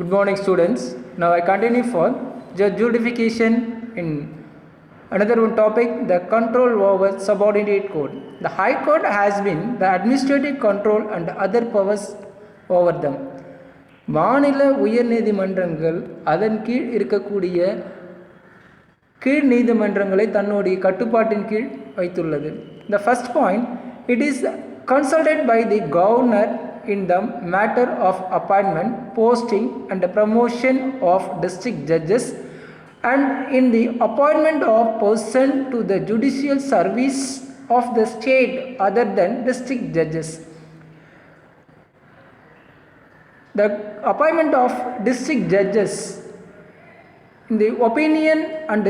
Good morning, students. Now I continue for justification in another one topic, the control over subordinate code. The High Court has been the administrative control and other powers over them. மாநில உயர் நீதிமன்றங்கள் அதன் கீழ் இருக்கக்கூடிய கீழ் நீதிமன்றங்களை தன்னுடைய கட்டுப்பாட்டின் கீழ் வைத்துள்ளது. The first point, it is consulted by the governor in the matter of appointment, posting and promotion of district judges and in the appointment of person to the judicial service of the state other than district judges. The appointment of district judges in the opinion and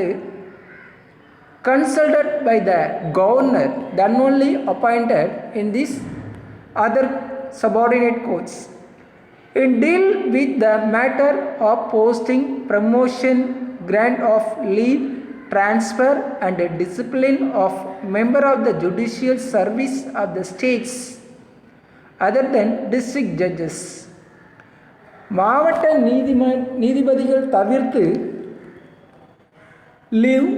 consulted by the governor, then only appointed in these other subordinate courts. It deal with the matter of posting, promotion, grant of leave, transfer and discipline of member of the judicial service of the states other than district judges. மாவட்ட நீதிபதிகள் தவிர்த்து leave,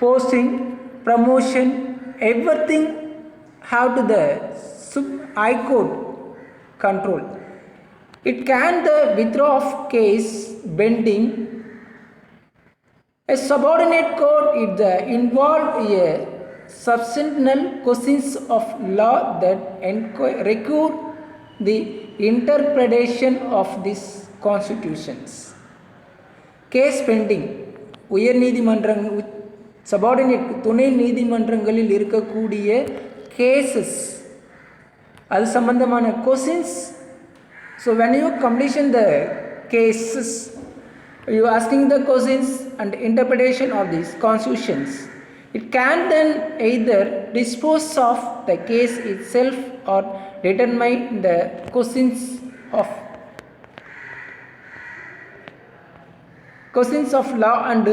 posting, promotion, everything have to the High Court control. It can the withdraw of case pending. A subordinate court is involved a substantial questions of law that require the interpretation of these constitutions. Case pending. உயர் நீதிமன்றங்கள் subordinate துணை நீதிமன்றங்களில் இருக்கக்கூடிய cases அது சம்பந்தமான questions. So when you completion the cases you asking the questions and interpretation of these constitutions. It can then either dispose of the case itself or determine the questions of law and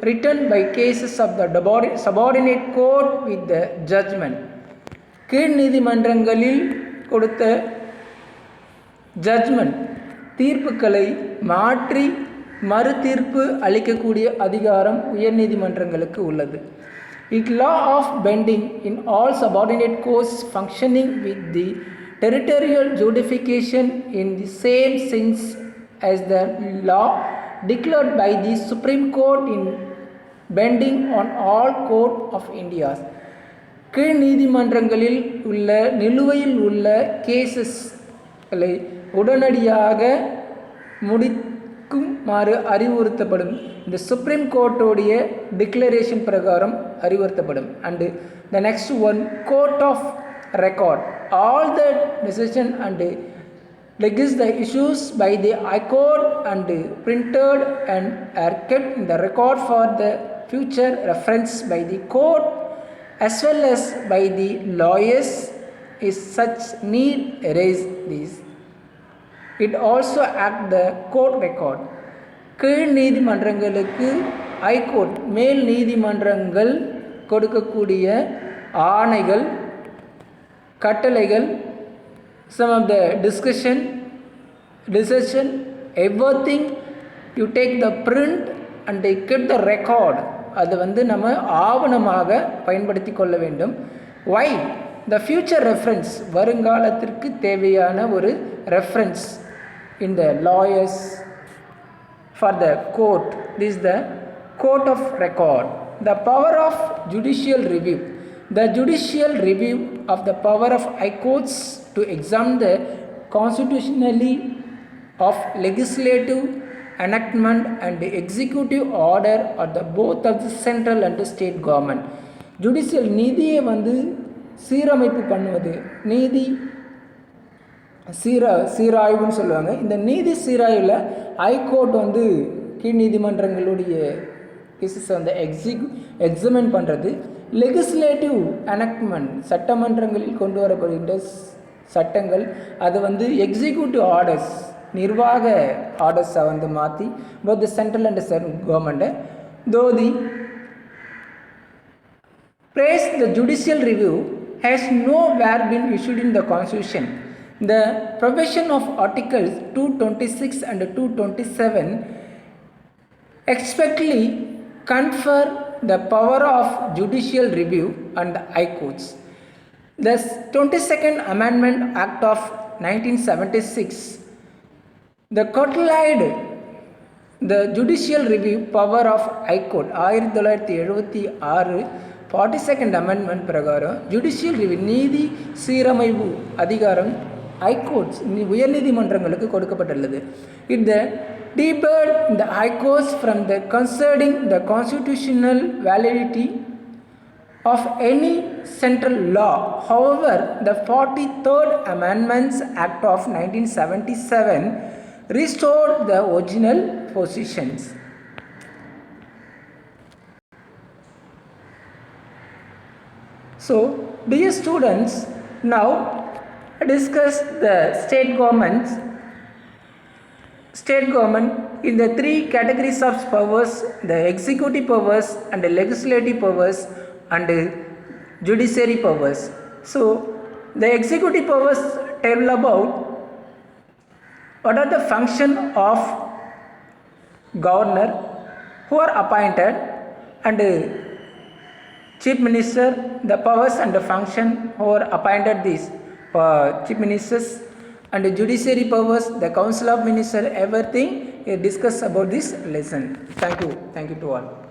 written by cases of the subordinate court with the judgment. கீழ் நீதிமன்றங்களில் கொடுத்த judgement தீர்ப்புகளை மாற்றி மறு தீர்ப்பு அளிக்கக்கூடிய அதிகாரம் உயர் நீதிமன்றங்களுக்கு உள்ளது. It law of bending in all subordinate courts functioning with the territorial jurisdiction in the same sense as the law declared by the Supreme Court in bending on all court of India. கீழ் நீதிமன்றங்களில் உள்ள நிலுவையில் உள்ள கேசஸ்களை உடனடியாக முடிக்குமாறு அறிவுறுத்தப்படும். இந்த supreme கோர்ட்டோடைய declaration பிரகாரம் அறிவுறுத்தப்படும். And the next one, court of record. All the decision and legis the issues by the High Court and printed and are kept in the record for the future reference by the court as well as by the lawyers if such need arise these. It also act the court record. கீழ் நீதிமன்றங்களுக்கு high court மேல் நீதிமன்றங்கள் கொடுக்கக்கூடிய ஆணைகள், கட்டளைகள், some of the decision, everything you take the print and they keep the record. அது நம்ம ஆவணமாக பயன்படுத்தி கொள்ள வேண்டும். Why? The future reference, வருங்காலத்திற்கு தேவையான ஒரு reference in the lawyers for the court. This is the court of record. The power of judicial review. The judicial review of the power of high courts to examine the constitutionality of legislative enactment and executive order of the both of the central and the state government. Judicial நீதியை சீரமைப்பு பண்ணுவது, நீதி சீராய்வுன்னு சொல்லுவாங்க. இந்த நீதி சீராய்வில் high court கீழ் நீதிமன்றங்களுடைய கேசஸை examine பண்ணுறது. Legislative எனக்ட்மெண்ட், சட்டமன்றங்களில் கொண்டு வரப்படுகின்ற சட்டங்கள் அது எக்ஸிக்யூட்டிவ் ஆர்டர்ஸ், நிர்வாக ஆர்டர்ஸை மாற்றி both the central and state கவர்மெண்ட்டை. தோ தி praise the judicial review has nowhere been issued in the constitution. The provision of Articles 226 and 227 explicitly confer the power of judicial review and the High Courts. The 22nd Amendment Act of 1976 the curtailed the judicial review power of High Court 1976 42nd Amendment பிரகாரம் judicial review நீதி சீரமைவு அதிகாரம் High Courts உயர்நீதிமன்றங்களுக்கு கொடுக்கப்பட்டுள்ளது. It debarred the High Courts from the considering the constitutional validity of any central law. However, the 43rd Amendments Act of 1977 restored the original positions. So, dear students, now discuss the state government in the three categories of powers: the executive powers and the legislative powers and the judiciary powers. So, the executive powers tell about what are the function of governor who are appointed and chief minister, the powers and the function who are appointed these chief ministers, and the judiciary powers, the council of minister, everything discuss about this lesson. Thank you to all.